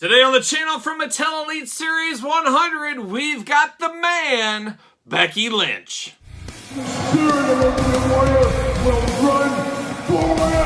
Today on the channel from Mattel Elite Series 100, we've got the man, Becky Lynch. The spirit of Ultimate Warrior will run forever!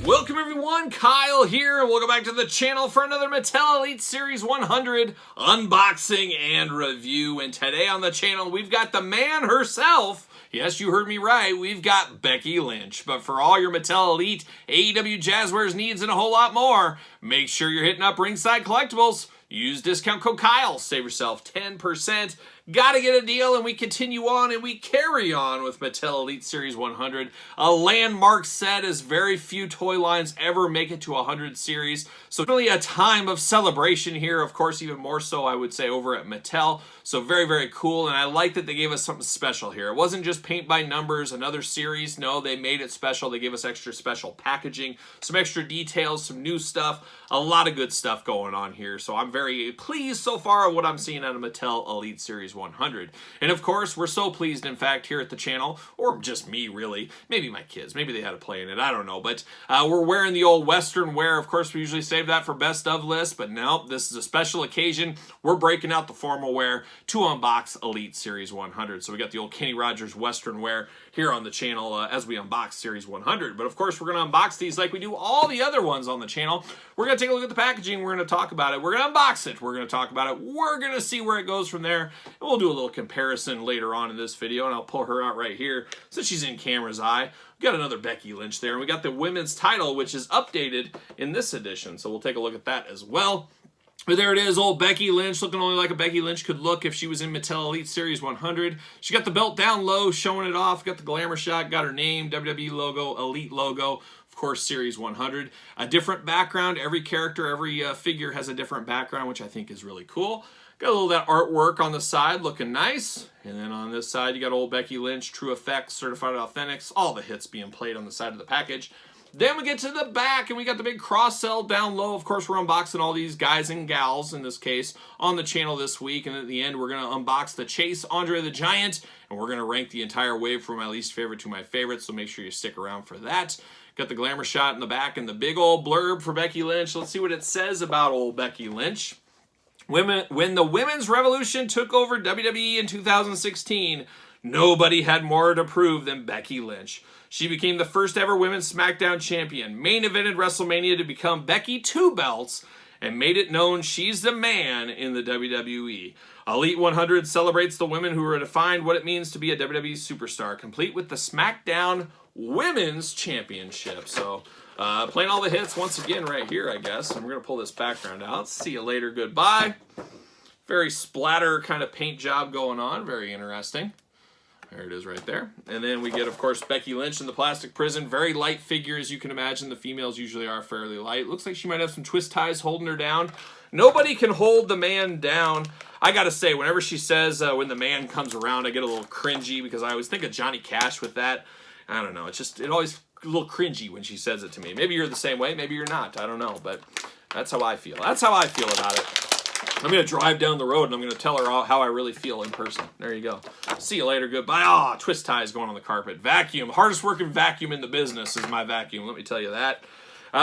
Welcome everyone, Kyle here, and welcome back to the channel for another Mattel Elite Series 100 unboxing and review. And today on the channel, we've got the man herself. Yes, you heard me right. We've got Becky Lynch. But for all your Mattel Elite, AEW Jazzwares needs, and a whole lot more, make sure you're hitting up Ringside Collectibles. Use discount code Kyle. Save yourself 10%. Gotta get a deal, and we continue on and we carry on with Mattel Elite Series 100. A landmark set, as very few toy lines ever make it to 100 series. So really a time of celebration here. Of course, even more so, I would say, over at Mattel. So very, very cool. And I like that they gave us something special here. It wasn't just paint by numbers, another series. No, they made it special. They gave us extra special packaging, some extra details, some new stuff. A lot of good stuff going on here. So I'm very pleased so far with what I'm seeing out of Mattel Elite Series 100. And of course, we're so pleased, in fact, here at the channel, or just me, really. Maybe my kids. Maybe they had a play in it. I don't know. But we're wearing the old Western wear. Of course, we usually save that for best of list. But no, this is a special occasion. We're breaking out the formal wear to unbox Elite Series 100. So we got the old Kenny Rogers Western wear here on the channel as we unbox Series 100. But of course, we're going to unbox these like we do all the other ones on the channel. We're going to take a look at the packaging. We're going to talk about it. We're going to unbox it. We're going to talk about it. We're going to see where it goes from there. And we'll do a little comparison later on in this video. And I'll pull her out right here since she's in camera's eye. We got another Becky Lynch there. And we got the women's title, which is updated in this edition. So we'll take a look at that as well. But there it is, old Becky Lynch, looking only like a Becky Lynch could look if she was in Mattel Elite Series 100. She got the belt down low, showing it off, got the glamour shot, got her name, WWE logo, Elite logo, of course, Series 100. A different background. Every character, every figure has a different background, which I think is really cool. Got a little of that artwork on the side, looking nice. And then on this side, you got old Becky Lynch, True Effects, Certified Authentics, all the hits being played on the side of the package. Then we get to the back, and we got the big cross-sell down low. Of course, we're unboxing all these guys and gals, in this case, on the channel this week. And at the end, we're going to unbox the Chase Andre the Giant, and we're going to rank the entire wave from my least favorite to my favorite, so make sure you stick around for that. Got the glamour shot in the back and the big old blurb for Becky Lynch. Let's see what it says about old Becky Lynch. When the Women's Revolution took over WWE in 2016, nobody had more to prove than Becky Lynch. She became the first ever Women's SmackDown Champion, main evented WrestleMania to become Becky 2 belts, and made it known she's the man in the WWE. Elite 100 celebrates the women who redefined what it means to be a WWE superstar, complete with the SmackDown Women's Championship. So, playing all the hits once again right here, I guess. And we're going to pull this background out. See you later, goodbye. Very splatter kind of paint job going on. Very interesting. There it is right there. And then we get, of course, Becky Lynch in the plastic prison. Very light figure, as you can imagine. The females usually are fairly light. Looks like she might have some twist ties holding her down. Nobody can hold the man down. I gotta say, whenever she says, when the man comes around, I get a little cringy because I always think of Johnny Cash with that. I don't know. It always a little cringy when she says it to me. Maybe you're the same way. Maybe you're not. I don't know. But that's how I feel. That's how I feel about it. I'm going to drive down the road and I'm going to tell her how I really feel in person. There you go. See you later. Goodbye. Ah, twist ties going on the carpet. Vacuum. Hardest working vacuum in the business is my vacuum. Let me tell you that.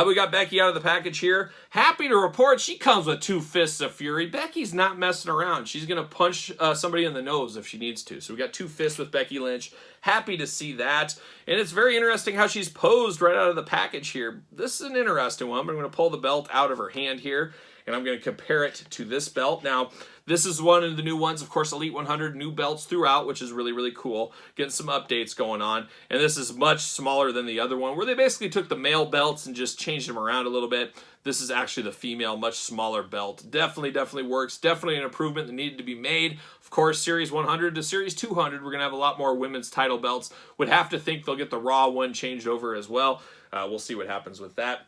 We got Becky out of the package here. Happy to report she comes with 2 fists of fury. Becky's not messing around. She's going to punch somebody in the nose if she needs to. So we got 2 fists with Becky Lynch. Happy to see that. And it's very interesting how she's posed right out of the package here. This is an interesting one. I'm going to pull the belt out of her hand here, and I'm going to compare it to this belt. Now, this is one of the new ones, of course, Elite 100, new belts throughout, which is really, really cool. Getting some updates going on. And this is much smaller than the other one, where they basically took the male belts and just changed them around a little bit. This is actually the female, much smaller belt. Definitely works. Definitely an improvement that needed to be made. Of course, Series 100 to Series 200, we're going to have a lot more women's title belts. Would have to think they'll get the Raw one changed over as well. We'll see what happens with that.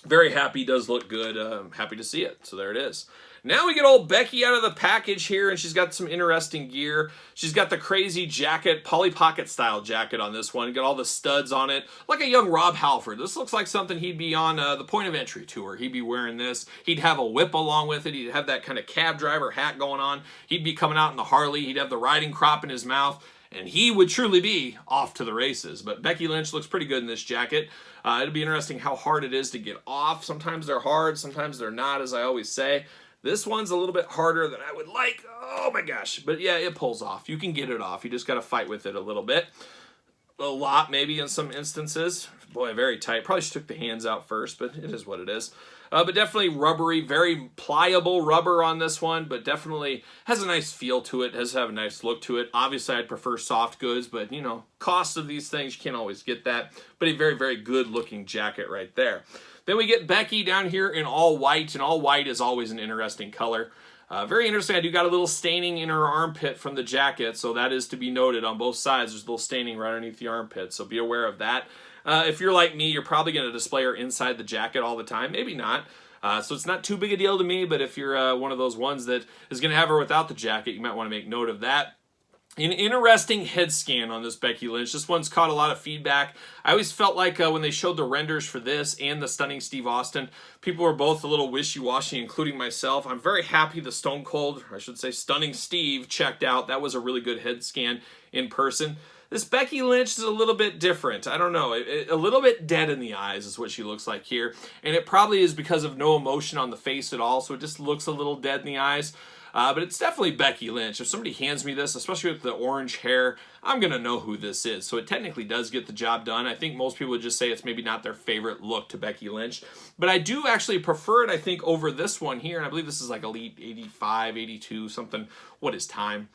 Very happy, does look good. Happy to see it. So there it is. Now we get old Becky out of the package here, and she's got some interesting gear. She's got the crazy jacket, Polly Pocket style jacket on this one. Got all the studs on it, like a young Rob Halford. This looks like something he'd be on the Point of Entry tour. He'd be wearing this. He'd have a whip along with it. He'd have that kind of cab driver hat going on. He'd be coming out in the Harley. He'd have the riding crop in his mouth. and he would truly be off to the races. But Becky Lynch looks pretty good in this jacket. It'll be interesting how hard it is to get off. Sometimes they're hard, sometimes they're not, as I always say. This one's a little bit harder than I would like. Oh my gosh. But yeah, it pulls off. You can get it off. You just got to fight with it a little bit. A lot, maybe, in some instances. Boy, very tight. Probably should took the hands out first, but it is what it is. But definitely rubbery, very pliable rubber on this one, but definitely has a nice feel to it, has a nice look to it. Obviously, I'd prefer soft goods, but, you know, cost of these things, you can't always get that. But a very, very good-looking jacket right there. Then we get Becky down here in all white, and all white is always an interesting color. Very interesting. I do got a little staining in her armpit from the jacket, so that is to be noted on both sides. There's a little staining right underneath the armpit, so be aware of that. If you're like me, you're probably going to display her inside the jacket all the time. Maybe not. So it's not too big a deal to me, but if you're one of those ones that is going to have her without the jacket, you might want to make note of that. An interesting head scan on this Becky Lynch. This one's caught a lot of feedback. I always felt like when they showed the renders for this and the Stunning Steve Austin, people were both a little wishy-washy, including myself. I'm very happy the Stone Cold, or I should say Stunning Steve, checked out. That was a really good head scan in person. This Becky Lynch is a little bit different. I don't know. A little bit dead in the eyes is what she looks like here. And it probably is because of no emotion on the face at all, so it just looks a little dead in the eyes. But it's definitely Becky Lynch. If somebody hands me this, especially with the orange hair, I'm going to know who this is. So it technically does get the job done. I think most people would just say it's maybe not their favorite look to Becky Lynch. But I do actually prefer it, I think, over this one here. And I believe this is like Elite 85, 82, something. What is time?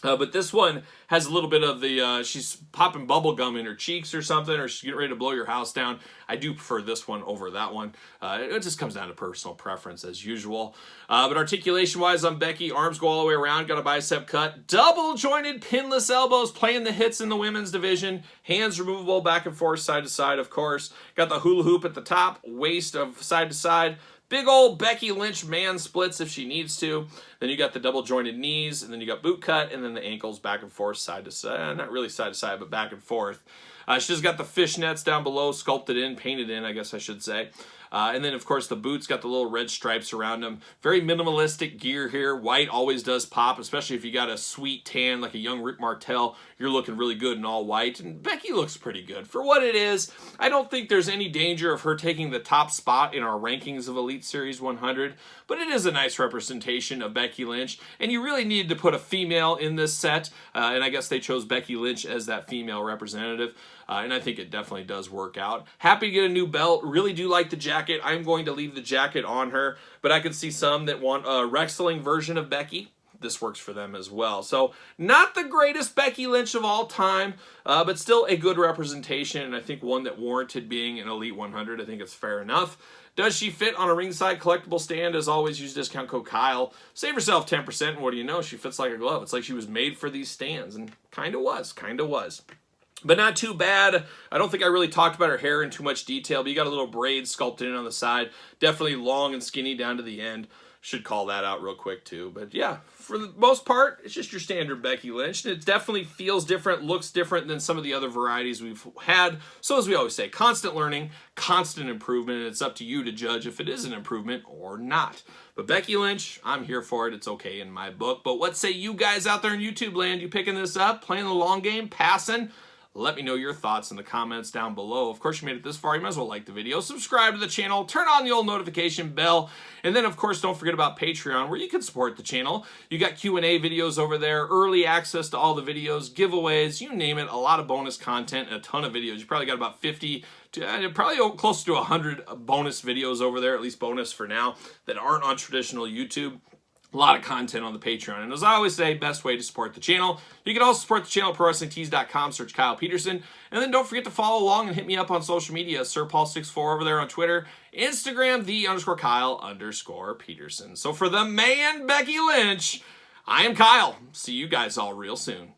But this one has a little bit of the, she's popping bubble gum in her cheeks or something, or she's getting ready to blow your house down. I do prefer this one over that one. It just comes down to personal preference as usual. But articulation-wise on Becky, arms go all the way around, got a bicep cut. Double-jointed pinless elbows, playing the hits in the women's division. Hands removable back and forth, side to side, of course. Got the hula hoop at the top, waist of side to side. Big old Becky Lynch man splits if she needs to. Then you got the double jointed knees, and then you got boot cut, and then the ankles back and forth, side to side. Not really side to side, but back and forth. She's just got the fishnets down below, sculpted in, painted in, I guess I should say. And then, of course, the boots got the little red stripes around them. Very minimalistic gear here. White always does pop, especially if you got a sweet tan like a young Rick Martel. You're looking really good in all white. And Becky looks pretty good. For what it is, I don't think there's any danger of her taking the top spot in our rankings of Elite Series 100. But it is a nice representation of Becky Lynch. And you really needed to put a female in this set. And I guess they chose Becky Lynch as that female representative. And I think it definitely does work out. Happy to get a new belt. Really do like the jacket. I'm going to leave the jacket on her. But I could see some that want a wrestling version of Becky. This works for them as well. So not the greatest Becky Lynch of all time, but still a good representation. And I think one that warranted being an Elite 100. I think it's fair enough. Does she fit on a ringside collectible stand? As always, use discount code Kyle. Save yourself 10%. And what do you know? She fits like a glove. It's like she was made for these stands. And kind of was. But not too bad. I don't think I really talked about her hair in too much detail, but you got a little braid sculpted in on the side. Definitely long and skinny down to the end. Should call that out real quick too. But yeah, for the most part, it's just your standard Becky Lynch. It definitely feels different, looks different than some of the other varieties we've had. So as we always say, constant learning, constant improvement, and it's up to you to judge if it is an improvement or not. But Becky Lynch, I'm here for it. It's okay in my book. But what say you guys out there in YouTube land? You picking this up, playing the long game, passing? Let me know your thoughts in the comments down below. Of course, you made it this far, you might as well like the video, subscribe to the channel, turn on the old notification bell, and then, of course, don't forget about Patreon, where you can support the channel. You got Q&A videos over there, early access to all the videos, giveaways, you name it, a lot of bonus content, a ton of videos. You probably got about 50 to probably close to 100 bonus videos over there, at least bonus for now, that aren't on traditional YouTube. A lot of content on the Patreon. And as I always say, best way to support the channel. You can also support the channel at ProWrestlingTees.com, search Kyle Peterson. And then don't forget to follow along and hit me up on social media, SirPaul64 over there on Twitter, Instagram, _Kyle_Peterson. So for the man, Becky Lynch, I am Kyle. See you guys all real soon.